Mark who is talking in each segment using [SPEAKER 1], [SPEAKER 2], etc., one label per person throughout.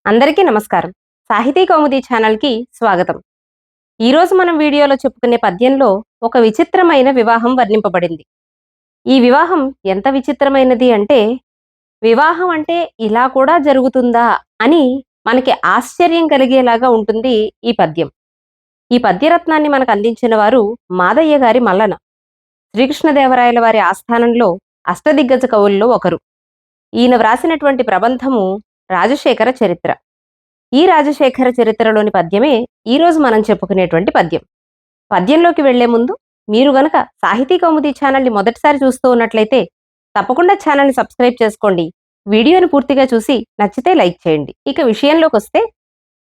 [SPEAKER 1] అందరికీ నమస్కారం. సాహితీ కౌముది ఛానల్‌కి స్వాగతం. ఈరోజు మనం వీడియోలో చెప్పుకునే పద్యంలో ఒక విచిత్రమైన వివాహం వర్ణింపబడింది. ఈ వివాహం ఎంత విచిత్రమైనది అంటే, వివాహం అంటే ఇలా కూడా జరుగుతుందా అని మనకి ఆశ్చర్యం కలిగేలాగా ఉంటుంది ఈ పద్యం. ఈ పద్యరత్నాన్ని మనకు అందించిన వారు మాదయ్య గారి మల్లన. శ్రీకృష్ణదేవరాయల వారి ఆస్థానంలో అష్టదిగ్గజ కవుల్లో ఒకరు. ఈయన వ్రాసినటువంటి ప్రబంధము రాజశేఖర చరిత్ర. ఈ రాజశేఖర చరిత్రలోని పద్యమే ఈరోజు మనం చెప్పుకునేటువంటి పద్యం. పద్యంలోకి వెళ్లే ముందు మీరు గనక సాహితీ కౌముది ఛానల్ని మొదటిసారి చూస్తూ ఉన్నట్లయితే తప్పకుండా ఛానల్ని సబ్స్క్రైబ్ చేసుకోండి. వీడియోని పూర్తిగా చూసి నచ్చితే లైక్ చేయండి. ఇక విషయంలోకి వస్తే,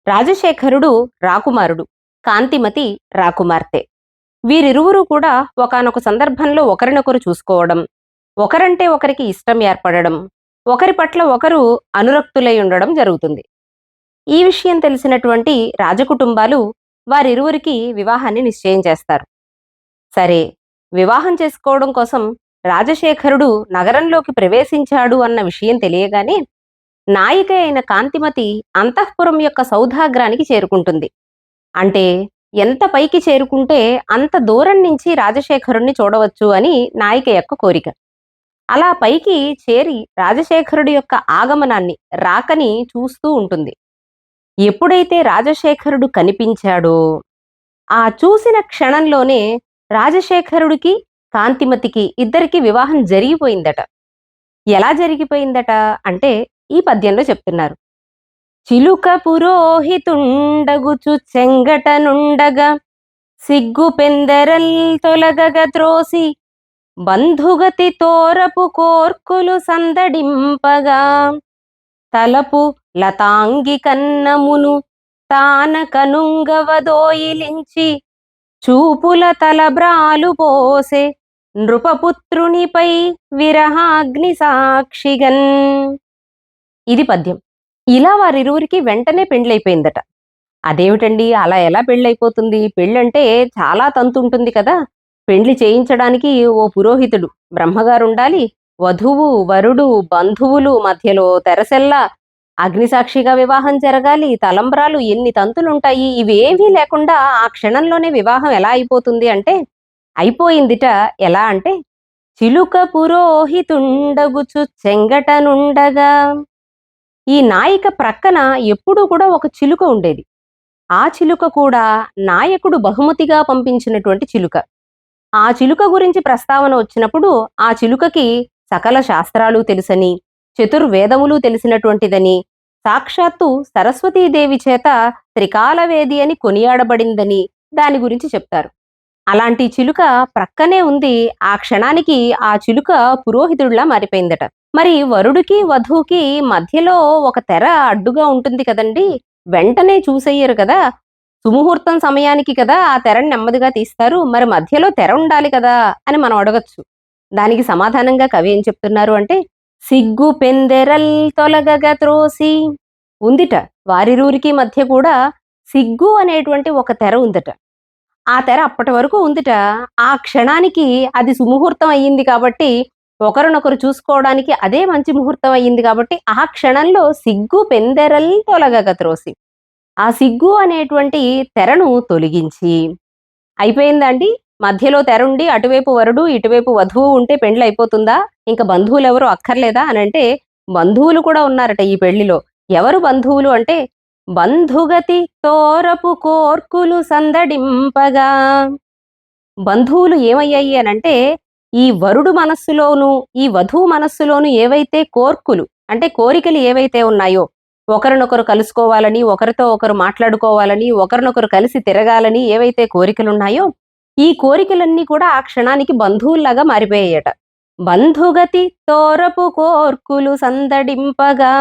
[SPEAKER 1] రాజశేఖరుడు రాకుమారుడు, కాంతిమతి రాకుమార్తె. వీరిరువురు కూడా ఒకానొక సందర్భంలో ఒకరినొకరు చూసుకోవడం, ఒకరంటే ఒకరికి ఇష్టం ఏర్పడడం, ఒకరి పట్ల ఒకరు అనురక్తులై ఉండడం జరుగుతుంది. ఈ విషయం తెలిసినటువంటి రాజకుటుంబాలు వారిరువురికి వివాహాన్ని నిశ్చయం చేస్తారు. సరే, వివాహం చేసుకోవడం కోసం రాజశేఖరుడు నగరంలోకి ప్రవేశించాడు అన్న విషయం తెలియగానే నాయిక అయిన కాంతిమతి అంతఃపురం యొక్క సౌధాగ్రానికి చేరుకుంటుంది. అంటే ఎంత పైకి చేరుకుంటే అంత దూరం నుంచి రాజశేఖరుణ్ణి చూడవచ్చు అని నాయిక యొక్క కోరిక. అలా పైకి చేరి రాజశేఖరుడి యొక్క ఆగమనాన్ని, రాకని చూస్తూ ఉంటుంది. ఎప్పుడైతే రాజశేఖరుడు కనిపించాడో ఆ చూసిన క్షణంలోనే రాజశేఖరుడికి, కాంతిమతికి ఇద్దరికి వివాహం జరిగిపోయిందట. ఎలా జరిగిపోయిందట అంటే ఈ పద్యంలో చెప్తున్నారు. చిలుక పురోహితుండగుచు చెంగటనుండగా సిగ్గు పెందెరల్ తొలగగ త్రోసి బంధుగతి తోరపు కోర్కులు సందడింపగా తలపు లతాంగి కన్నమును తాన కనుంగవదోయిలించి చూపుల తలబ్రాలు పోసే నృపపుత్రునిపై విరహాగ్ని సాక్షిగన్. ఇది పద్యం. ఇలా వారిరువురికి వెంటనే పెండ్లైపోయిందట. అదేమిటండి, అలా ఎలా పెళ్ళైపోతుంది? పెళ్ళంటే చాలా తంతుంటుంది కదా. పెండ్లి చేయించడానికి ఓ పురోహితుడు, బ్రహ్మగారుండాలి, వధువు, వరుడు, బంధువులు, మధ్యలో తెరసెల్లా, అగ్నిసాక్షిగా వివాహం జరగాలి, తలంబ్రాలు, ఎన్ని తంతులుంటాయి. ఇవేవీ లేకుండా ఆ క్షణంలోనే వివాహం ఎలా అయిపోతుంది అంటే, అయిపోయిందిట. ఎలా అంటే, చిలుక పురోహితుండగుచు చెంగటనుండగా. ఈ నాయిక ప్రక్కన ఎప్పుడూ కూడా ఒక చిలుక ఉండేది. ఆ చిలుక కూడా నాయకుడు బహుమతిగా పంపించినటువంటి చిలుక. ఆ చిలుక గురించి ప్రస్తావన వచ్చినప్పుడు ఆ చిలుకకి సకల శాస్త్రాలు తెలుసని, చతుర్వేదములు తెలిసినటువంటిదని, సాక్షాత్తు సరస్వతీదేవి చేత త్రికాలవేది అని కొనియాడబడిందని దాని గురించి చెప్తారు. అలాంటి చిలుక ప్రక్కనే ఉంది. ఆ క్షణానికి ఆ చిలుక పురోహితుడిలా మారిపోయిందట. మరి వరుడికి వధువుకి మధ్యలో ఒక తెర అడ్డుగా ఉంటుంది కదండి. వెంటనే చూసేయరు కదా. సుముహూర్తం సమయానికి కదా ఆ తెరని నెమ్మదిగా తీస్తారు. మరి మధ్యలో తెర ఉండాలి కదా అని మనం అడగచ్చు. దానికి సమాధానంగా కవి ఏం చెప్తున్నారు అంటే, సిగ్గు పెందెరల్ తొలగగ త్రోసి. ఉందిట, వారిరువురికి మధ్య కూడా సిగ్గు అనేటువంటి ఒక తెర ఉందట. ఆ తెర అప్పటి వరకు ఉందిట. ఆ క్షణానికి అది సుముహూర్తం అయ్యింది కాబట్టి, ఒకరినొకరు చూసుకోవడానికి అదే మంచి ముహూర్తం అయ్యింది కాబట్టి, ఆ క్షణంలో సిగ్గు పెందెరల్ తొలగగ త్రోసి, ఆ సిగ్గు అనేటువంటి తెరను తొలగించి, అయిపోయిందండి. మధ్యలో తెరుండి అటువైపు వరుడు, ఇటువైపు వధువు ఉంటే పెండ్లి అయిపోతుందా? ఇంక బంధువులెవరు అక్కర్లేదా అనంటే, బంధువులు కూడా ఉన్నారట ఈ పెళ్లిలో. ఎవరు బంధువులు అంటే, బంధుగతి తోరపు కోర్కులు సందడింపగా. బంధువులు ఏమయ్యాయి అనంటే, ఈ వరుడు మనస్సులోను, ఈ వధువు మనస్సులోను ఏవైతే కోర్కులు అంటే కోరికలు ఏవైతే ఉన్నాయో, ఒకరినొకరు కలుసుకోవాలని, ఒకరితో ఒకరు మాట్లాడుకోవాలని, ఒకరినొకరు కలిసి తిరగాలని ఏవైతే కోరికలున్నాయో, ఈ కోరికలన్నీ కూడా ఆ క్షణానికి బంధువుల్లాగా మారిపోయాయట. బంధుగతి తోరపు కోర్కులు సందడింపగా.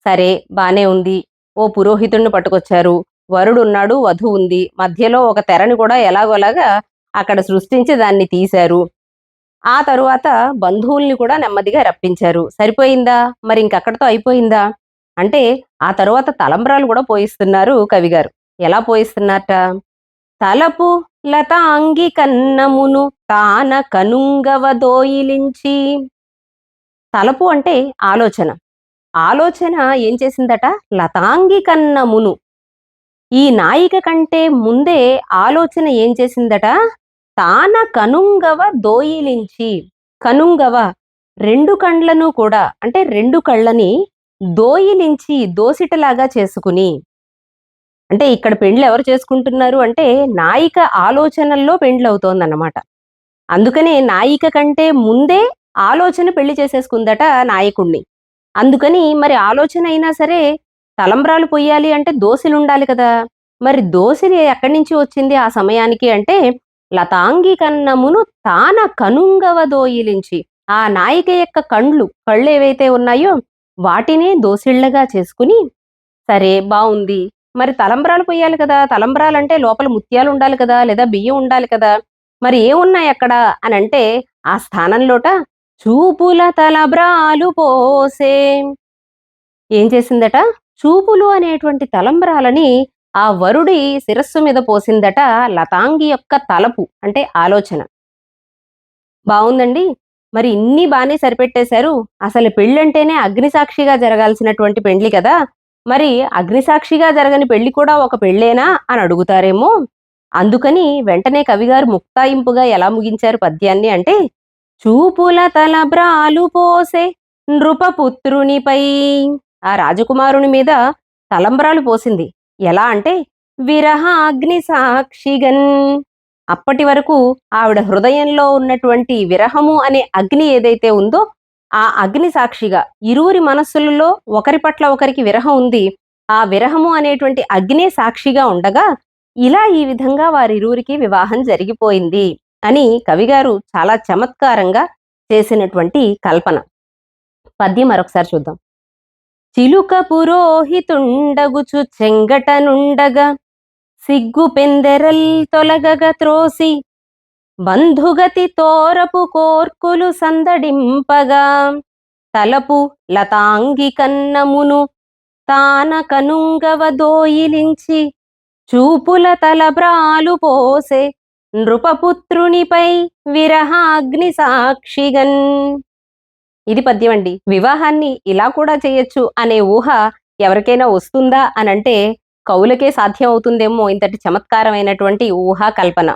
[SPEAKER 1] సరే, బానే ఉంది. ఓ పురోహితుణ్ణి పట్టుకొచ్చారు. వరుడున్నాడు, వధువు ఉంది. మధ్యలో ఒక తెరని కూడా ఎలాగోలాగా అక్కడ సృష్టించి దాన్ని తీశారు. ఆ తరువాత బంధువుల్ని కూడా నెమ్మదిగా రప్పించారు. సరిపోయిందా? మరి ఇంకక్కడితో అయిపోయిందా? అంటే ఆ తరువాత తలంబ్రాలు కూడా పోయిస్తున్నారు కవిగారు. ఎలా పోయిస్తున్నారట? తలపు లతాంగి కన్నమును తాన కనుంగవ దోయిలించి. తలపు అంటే ఆలోచన. ఆలోచన ఏం చేసిందట? లతాంగి కన్నమును. ఈ నాయిక కంటే ముందే ఆలోచన ఏం చేసిందట? తాన కనుంగవ దోయిలించి. కనుంగవ 2 కండ్లను కూడా అంటే 2 కళ్ళని దోయిలించి దోసిటలాగా చేసుకుని. అంటే ఇక్కడ పెండ్లి ఎవరు చేసుకుంటున్నారు అంటే నాయిక ఆలోచనల్లో పెండ్లవుతోందన్నమాట. అందుకనే నాయిక కంటే ముందే ఆలోచన పెళ్లి చేసేసుకుందట నాయకుడిని. అందుకని మరి ఆలోచన అయినా సరే తలంబ్రాలు పొయ్యాలి అంటే దోసిలుండాలి కదా! మరి దోసిలి ఎక్కడి నుంచి వచ్చింది ఆ సమయానికి అంటే లతాంగి కన్నమును తాన కనుంగవ దోయిలించి. ఆ నాయిక యొక్క కళ్ళేవైతే ఉన్నాయో వాటినే దోసిళ్ళగా చేసుకుని, సరే బావుంది. మరి తలంబ్రాలు పొయ్యాలి కదా! తలంబ్రాలంటే లోపల ముత్యాలుండాలి కదా! లేదా బియ్యం ఉండాలి కదా! మరి ఏమున్నాయక్కడ అనంటే, ఆ స్థానంలోట చూపుల తలబ్రాలు పోసే. ఏం చేసిందట? చూపులు అనేటువంటి తలంబ్రాలని ఆ వరుడి శిరస్సు మీద పోసిందట లతాంగి యొక్క తలపు అంటే ఆలోచన. బావుందండి. మరి ఇన్ని బానే సరిపెట్టేశారు. అసలు పెళ్ళంటేనే అగ్నిసాక్షిగా జరగాల్సినటువంటి పెండ్లి కదా! మరి అగ్నిసాక్షిగా జరగని పెళ్లి కూడా ఒక పెళ్ళేనా అని అడుగుతారేమో! అందుకని వెంటనే కవిగారు ముక్తాయింపుగా ఎలా ముగించారు పద్యాన్ని అంటే, చూపుల తలబ్రాలు పోసే నృపపుత్రునిపై. ఆ రాజకుమారుని మీద తలంబ్రాలు పోసింది. ఎలా అంటే, విరహాగ్ని సాక్షిగన్. అప్పటి వరకు ఆవిడ హృదయంలో ఉన్నటువంటి విరహము అనే అగ్ని ఏదైతే ఉందో, ఆ అగ్ని సాక్షిగా ఇరువురి మనస్సులలో ఒకరి పట్ల ఒకరికి విరహం ఉంది. ఆ విరహము అనేటువంటి అగ్నే సాక్షిగా ఉండగా, ఇలా ఈ విధంగా వారిరువురికి వివాహం జరిగిపోయింది అని కవిగారు చాలా చమత్కారంగా చేసినటువంటి కల్పన. పద్యం మరొకసారి చూద్దాం. చిలుక పురోహితుండగుచు చెంగటనుండగా సిగ్గు పెందెరల్ తొలగగ త్రోసి బంధుగతి తోరపు కోర్కులు సందడింపగా తలపు లతాంగి కన్నమును తాన కనుంగవ దోయిలించి చూపుల తలబ్రాలు పోసే నృపపుత్రునిపై విరహాగ్ని సాక్షిగన్. ఇది పద్యం అండి. వివాహాన్ని ఇలా కూడా చేయొచ్చు అనే ఊహ ఎవరికైనా వస్తుందా అనంటే కవులకే సాధ్యం అవుతుందేమో ఇంతటి చమత్కారమైనటువంటి ఊహా కల్పన.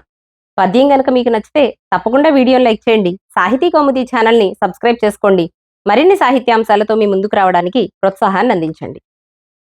[SPEAKER 1] పద్యం గనక మీకు నచ్చితే తప్పకుండా వీడియోని లైక్ చేయండి. సాహితీ కౌముది ఛానల్‌ని సబ్స్క్రైబ్ చేసుకోండి. మరిన్ని సాహిత్యాంశాలతో మీ ముందుకు రావడానికి ప్రోత్సాహాన్ని అందించండి.